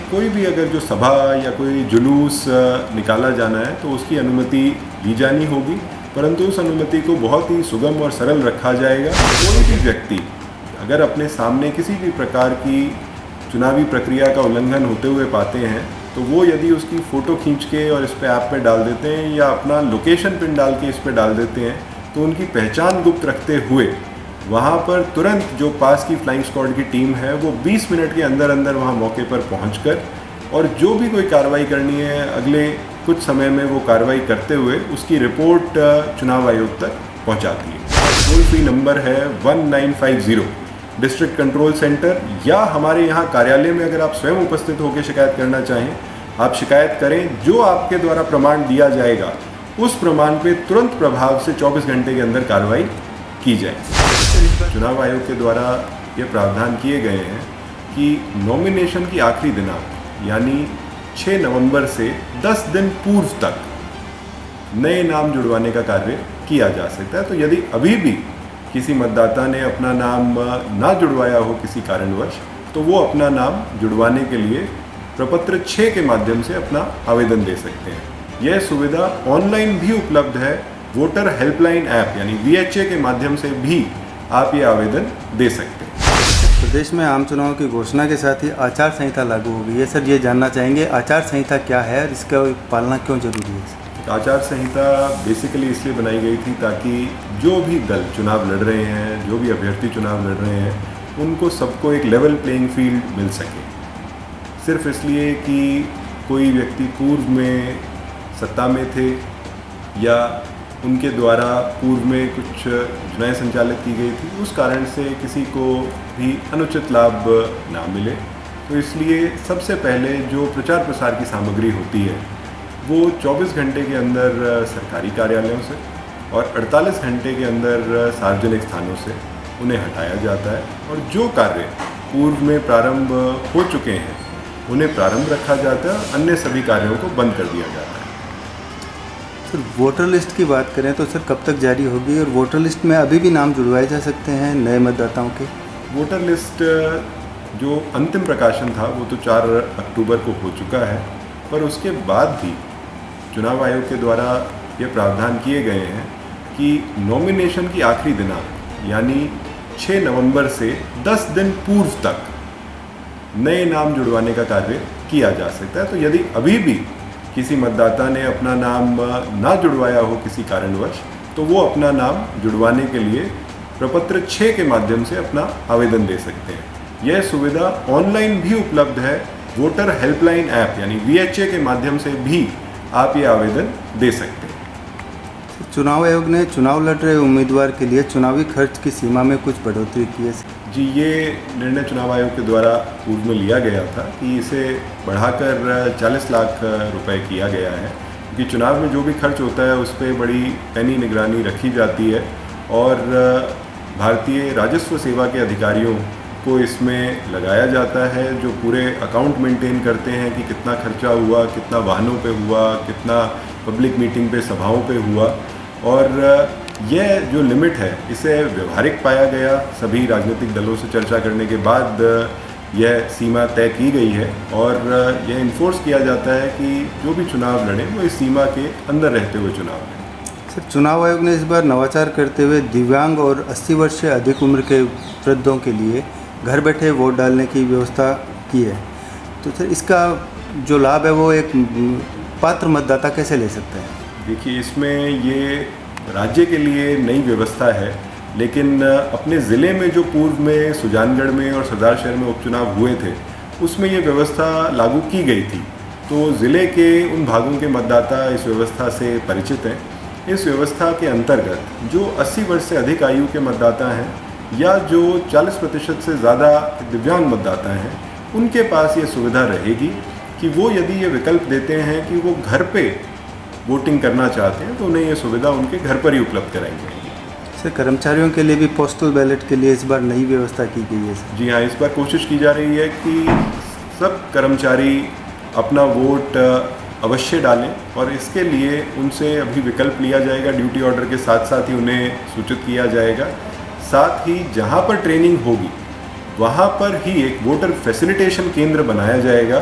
कोई भी अगर जो सभा या कोई जुलूस निकाला जाना है तो उसकी अनुमति ली जानी होगी, परंतु उस अनुमति को बहुत ही सुगम और सरल रखा जाएगा। कोई भी व्यक्ति अगर अपने सामने किसी भी प्रकार की चुनावी प्रक्रिया का उल्लंघन होते हुए पाते हैं तो वो यदि उसकी फ़ोटो खींच के और इस पे ऐप में डाल देते हैं या अपना लोकेशन पिन डाल के इस पे डाल देते हैं तो उनकी पहचान गुप्त रखते हुए वहाँ पर तुरंत जो पास की फ्लाइंग स्क्वाड की टीम है वो 20 मिनट के अंदर अंदर वहाँ मौके पर पहुँचकर और जो भी कोई कार्रवाई करनी है अगले कुछ समय में वो कार्रवाई करते हुए उसकी रिपोर्ट चुनाव आयोग तक पहुँचाती है। टोल फ्री नंबर है 1950 डिस्ट्रिक्ट कंट्रोल सेंटर, या हमारे यहाँ कार्यालय में अगर आप स्वयं उपस्थित होकर शिकायत करना चाहें आप शिकायत करें। जो आपके द्वारा प्रमाण दिया जाएगा उस प्रमाण पे तुरंत प्रभाव से 24 घंटे के अंदर कार्रवाई की जाए। चुनाव आयोग के द्वारा ये प्रावधान किए गए हैं कि नॉमिनेशन की आखिरी दिनांक यानी 6 नवंबर से 10 दिन पूर्व तक नए नाम जुड़वाने का कार्य किया जा सकता है। तो यदि अभी भी किसी मतदाता ने अपना नाम ना जुड़वाया हो किसी कारणवश तो वो अपना नाम जुड़वाने के लिए प्रपत्र 6 के माध्यम से अपना आवेदन दे सकते हैं। यह सुविधा ऑनलाइन भी उपलब्ध है। वोटर हेल्पलाइन ऐप यानी VHA के माध्यम से भी आप ये आवेदन दे सकते हैं। प्रदेश में आम चुनाव की घोषणा के साथ ही आचार संहिता लागू हो गई है। सर ये जानना चाहेंगे आचार संहिता क्या है और इसका पालना क्यों जरूरी है? आचार संहिता बेसिकली इसलिए बनाई गई थी ताकि जो भी दल चुनाव लड़ रहे हैं, जो भी अभ्यर्थी चुनाव लड़ रहे हैं, उनको सबको एक लेवल प्लेइंग फील्ड मिल सके। सिर्फ इसलिए कि कोई व्यक्ति पूर्व में सत्ता में थे या उनके द्वारा पूर्व में कुछ योजनाएं संचालित की गई थी उस कारण से किसी को भी अनुचित लाभ ना मिले, तो इसलिए सबसे पहले जो प्रचार प्रसार की सामग्री होती है वो 24 घंटे के अंदर सरकारी कार्यालयों से और 48 घंटे के अंदर सार्वजनिक स्थानों से उन्हें हटाया जाता है और जो कार्य पूर्व में प्रारंभ हो चुके हैं उन्हें प्रारंभ रखा जाता है, अन्य सभी कार्यों को बंद कर दिया जाता है। सर वोटर लिस्ट की बात करें तो सर कब तक जारी होगी और वोटर लिस्ट में अभी भी नाम जुड़वाए जा सकते हैं नए मतदाताओं के? वोटर लिस्ट जो अंतिम प्रकाशन था वो तो 4 अक्टूबर को हो चुका है, पर उसके बाद भी चुनाव आयोग के द्वारा ये प्रावधान किए गए हैं कि नॉमिनेशन की आखिरी दिनांक यानी 6 नवंबर से 10 दिन पूर्व तक नए नाम जुड़वाने का कार्य किया जा सकता है। तो यदि अभी भी किसी मतदाता ने अपना नाम ना जुड़वाया हो किसी कारणवश तो वो अपना नाम जुड़वाने के लिए प्रपत्र 6 के माध्यम से अपना आवेदन दे सकते हैं। यह सुविधा ऑनलाइन भी उपलब्ध है। वोटर हेल्पलाइन ऐप यानी VHA के माध्यम से भी आप ये आवेदन दे सकते हैं। चुनाव आयोग ने चुनाव लड़ रहे उम्मीदवार के लिए चुनावी खर्च की सीमा में कुछ बढ़ोतरी की है? जी, ये निर्णय चुनाव आयोग के द्वारा पूर्व में लिया गया था कि इसे बढ़ाकर 40 लाख रुपए किया गया है, क्योंकि चुनाव में जो भी खर्च होता है उस पर बड़ी पैनी निगरानी रखी जाती है और भारतीय राजस्व सेवा के अधिकारियों को इसमें लगाया जाता है जो पूरे अकाउंट मेंटेन करते हैं कि कितना खर्चा हुआ, कितना वाहनों पे हुआ, कितना पब्लिक मीटिंग पे सभाओं पे हुआ। और यह जो लिमिट है इसे व्यवहारिक पाया गया। सभी राजनीतिक दलों से चर्चा करने के बाद यह सीमा तय की गई है और यह इन्फोर्स किया जाता है कि जो भी चुनाव लड़े वो इस सीमा के अंदर रहते हुए चुनाव लड़ें। सर चुनाव आयोग ने इस बार नवाचार करते हुए दिव्यांग और 80 वर्ष से अधिक उम्र के वृद्धों के लिए घर बैठे वोट डालने की व्यवस्था की है, तो सर इसका जो लाभ है वो एक पात्र मतदाता कैसे ले सकता है? देखिए, इसमें ये राज्य के लिए नई व्यवस्था है, लेकिन अपने ज़िले में जो पूर्व में सुजानगढ़ में और सरदार शहर में उपचुनाव हुए थे उसमें ये व्यवस्था लागू की गई थी। तो ज़िले के उन भागों के मतदाता इस व्यवस्था से परिचित हैं। इस व्यवस्था के अंतर्गत जो 80 वर्ष से अधिक आयु के मतदाता हैं या जो 40% से ज़्यादा दिव्यांग मतदाता हैं उनके पास ये सुविधा रहेगी कि वो यदि ये विकल्प देते हैं कि वो घर पे वोटिंग करना चाहते हैं तो उन्हें ये सुविधा उनके घर पर ही उपलब्ध कराई जाएगी। सर कर्मचारियों के लिए भी पोस्टल बैलेट के लिए इस बार नई व्यवस्था की गई है? जी हाँ, इस बार कोशिश की जा रही है कि सब कर्मचारी अपना वोट अवश्य डालें और इसके लिए उनसे अभी विकल्प लिया जाएगा। ड्यूटी ऑर्डर के साथ साथ ही उन्हें सूचित किया जाएगा। साथ ही जहाँ पर ट्रेनिंग होगी वहाँ पर ही एक वोटर फैसिलिटेशन केंद्र बनाया जाएगा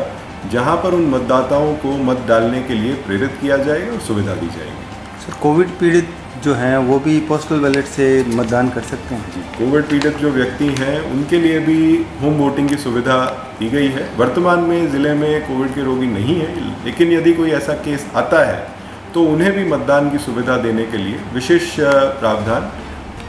जहां पर उन मतदाताओं को मत डालने के लिए प्रेरित किया जाएगा और सुविधा दी जाएगी। सर कोविड पीड़ित जो हैं वो भी पोस्टल बैलेट से मतदान कर सकते हैं? जी, कोविड पीड़ित जो व्यक्ति हैं उनके लिए भी होम वोटिंग की सुविधा दी गई है। वर्तमान में ज़िले में कोविड के रोगी नहीं हैं, लेकिन यदि कोई ऐसा केस आता है तो उन्हें भी मतदान की सुविधा देने के लिए विशेष प्रावधान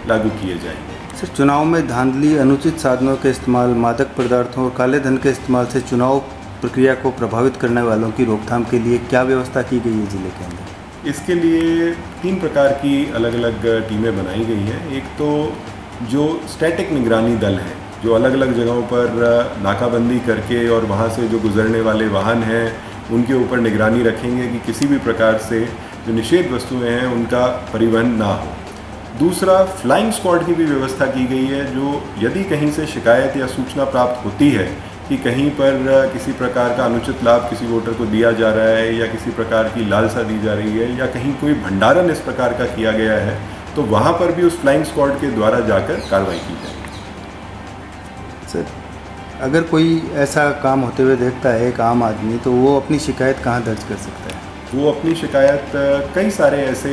लागू किए जाएंगे। सर चुनाव में धांधली, अनुचित साधनों के इस्तेमाल, मादक पदार्थों और काले धन के इस्तेमाल से चुनाव प्रक्रिया को प्रभावित करने वालों की रोकथाम के लिए क्या व्यवस्था की गई है जिले के अंदर? इसके लिए 3 प्रकार की अलग अलग टीमें बनाई गई हैं। एक तो जो स्टैटिक निगरानी दल हैं, जो अलग अलग जगहों पर नाकाबंदी करके और वहाँ से जो गुजरने वाले वाहन हैं उनके ऊपर निगरानी रखेंगे कि किसी भी प्रकार से जो निषेध वस्तुएं हैं उनका परिवहन ना हो। दूसरा, फ्लाइंग स्क्वाड की भी व्यवस्था की गई है, जो यदि कहीं से शिकायत या सूचना प्राप्त होती है कि कहीं पर किसी प्रकार का अनुचित लाभ किसी वोटर को दिया जा रहा है या किसी प्रकार की लालसा दी जा रही है या कहीं कोई भंडारण इस प्रकार का किया गया है, तो वहाँ पर भी उस फ्लाइंग स्क्वाड के द्वारा जाकर कार्रवाई की जाएगी। सर अगर कोई ऐसा काम होते हुए देखता है एक आम आदमी, तो वो अपनी शिकायत कहाँ दर्ज कर सकता है? वो अपनी शिकायत कई सारे ऐसे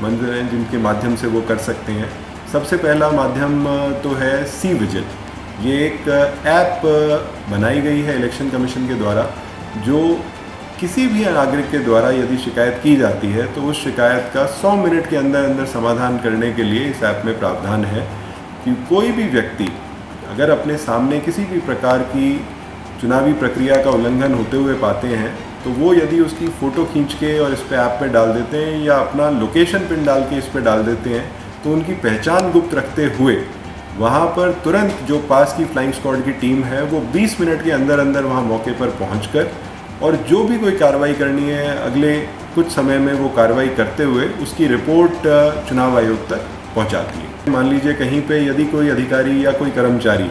मंजर हैं जिनके माध्यम से वो कर सकते हैं। सबसे पहला माध्यम तो है सी विजिल। ये एक ऐप बनाई गई है इलेक्शन कमीशन के द्वारा, जो किसी भी नागरिक के द्वारा यदि शिकायत की जाती है तो उस शिकायत का 100 मिनट के अंदर अंदर समाधान करने के लिए इस ऐप में प्रावधान है कि कोई भी व्यक्ति अगर अपने सामने किसी भी प्रकार की चुनावी प्रक्रिया का उल्लंघन होते हुए पाते हैं तो वो यदि उसकी फ़ोटो खींच के और इस पे ऐप पे डाल देते हैं या अपना लोकेशन पिन डाल के इस पे डाल देते हैं, तो उनकी पहचान गुप्त रखते हुए वहाँ पर तुरंत जो पास की फ्लाइंग स्क्वाड की टीम है वो 20 मिनट के अंदर अंदर वहाँ मौके पर पहुँचकर और जो भी कोई कार्रवाई करनी है अगले कुछ समय में वो कार्रवाई करते हुए उसकी रिपोर्ट चुनाव आयोग तक पहुँचाती है। मान लीजिए कहीं पे यदि कोई अधिकारी या कोई कर्मचारी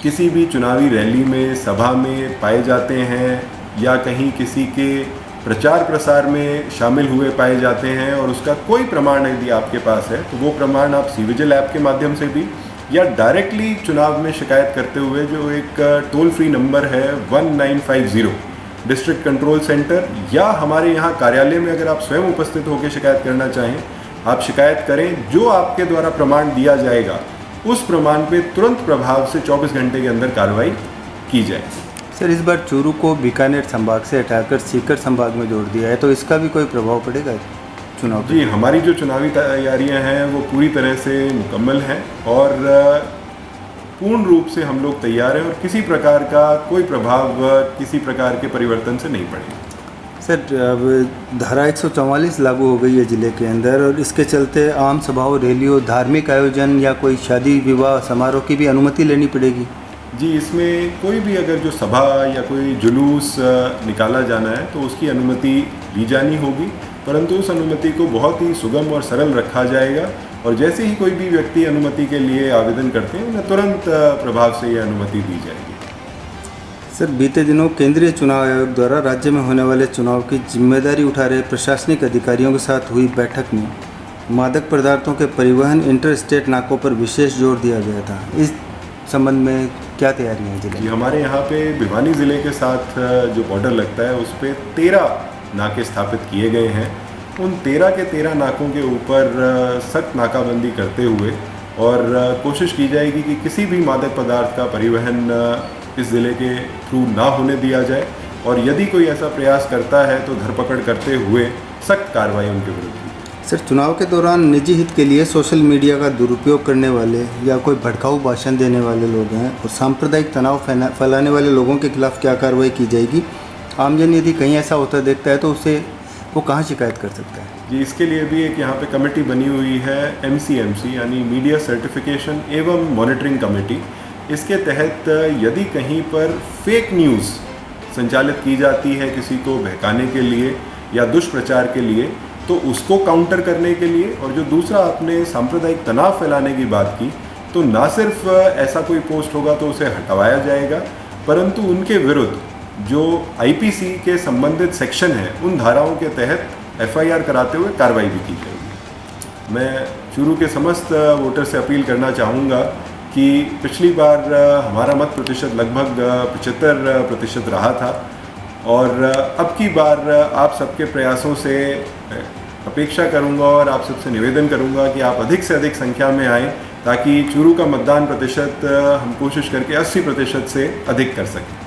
किसी भी चुनावी रैली में, सभा में पाए जाते हैं या कहीं किसी के प्रचार प्रसार में शामिल हुए पाए जाते हैं और उसका कोई प्रमाण यदि आपके पास है तो वो प्रमाण आप सी विजिल ऐप के माध्यम से भी या डायरेक्टली चुनाव में शिकायत करते हुए जो एक टोल फ्री नंबर है 1950 डिस्ट्रिक्ट कंट्रोल सेंटर या हमारे यहाँ कार्यालय में अगर आप स्वयं उपस्थित होकर शिकायत करना चाहें, आप शिकायत करें। जो आपके द्वारा प्रमाण दिया जाएगा उस प्रमाण पे तुरंत प्रभाव से 24 घंटे के अंदर कार्रवाई की जाएगी। सर इस बार चूरू को बीकानेर संभाग से हटाकर सीकर संभाग में जोड़ दिया है, तो इसका भी कोई प्रभाव पड़ेगा चुनाव पे? जी, हमारी जो चुनावी तैयारियां हैं वो पूरी तरह से मुकम्मल हैं और पूर्ण रूप से हम लोग तैयार हैं और किसी प्रकार का कोई प्रभाव किसी प्रकार के परिवर्तन से नहीं पड़ेगा। सर अब धारा 144 लागू हो गई है ज़िले के अंदर और इसके चलते आम सभाओं, रैलियों, धार्मिक आयोजन या कोई शादी विवाह समारोह की भी अनुमति लेनी पड़ेगी? जी, इसमें कोई भी अगर जो सभा या कोई जुलूस निकाला जाना है तो उसकी अनुमति ली जानी होगी, परंतु उस अनुमति को बहुत ही सुगम और सरल रखा जाएगा और जैसे ही कोई भी व्यक्ति अनुमति के लिए आवेदन करते हैं उन्हें तुरंत प्रभाव से यह अनुमति दी जाएगी। सर बीते दिनों केंद्रीय चुनाव आयोग द्वारा राज्य में होने वाले चुनाव की जिम्मेदारी उठा रहे प्रशासनिक अधिकारियों के साथ हुई बैठक में मादक पदार्थों के परिवहन इंटर स्टेट नाकों पर विशेष जोर दिया गया था। इस संबंध में क्या तैयारी है जिले? जी, हमारे यहाँ पे भिवानी ज़िले के साथ जो बॉर्डर लगता है उस पर 13 नाके स्थापित किए गए हैं। उन 13 के 13 नाकों के ऊपर सख्त नाकाबंदी करते हुए और कोशिश की जाएगी कि किसी भी मादक पदार्थ का परिवहन इस ज़िले के थ्रू ना होने दिया जाए और यदि कोई ऐसा प्रयास करता है तो धरपकड़ करते हुए सख्त कार्रवाई उनके विरुद्ध की। सर चुनाव के दौरान निजी हित के लिए सोशल मीडिया का दुरुपयोग करने वाले या कोई भड़काऊ भाषण देने वाले लोग हैं और सांप्रदायिक तनाव फैलाने वाले लोगों के खिलाफ क्या कार्रवाई की जाएगी? आमजन यदि कहीं ऐसा होता देखता है तो उसे वो कहाँ शिकायत कर सकता है? जी, इसके लिए भी एक यहाँ पे कमेटी बनी हुई है MCMC यानी मीडिया सर्टिफिकेशन एवं मॉनिटरिंग कमेटी। इसके तहत यदि कहीं पर फेक न्यूज़ संचालित की जाती है किसी को बहकाने के लिए या दुष्प्रचार के लिए तो उसको काउंटर करने के लिए, और जो दूसरा आपने सांप्रदायिक तनाव फैलाने की बात की, तो ना सिर्फ ऐसा कोई पोस्ट होगा तो उसे हटवाया जाएगा, परंतु उनके विरुद्ध जो IPC के संबंधित सेक्शन है उन धाराओं के तहत FIR कराते हुए कार्रवाई भी की जाएगी। मैं चूरू के समस्त वोटर से अपील करना चाहूँगा कि पिछली बार हमारा मत प्रतिशत लगभग 75% रहा था और अब की बार आप सबके प्रयासों से अपेक्षा करूंगा और आप सबसे निवेदन करूंगा कि आप अधिक से अधिक संख्या में आएँ ताकि चूरू का मतदान प्रतिशत हम कोशिश करके 80% से अधिक कर सकें।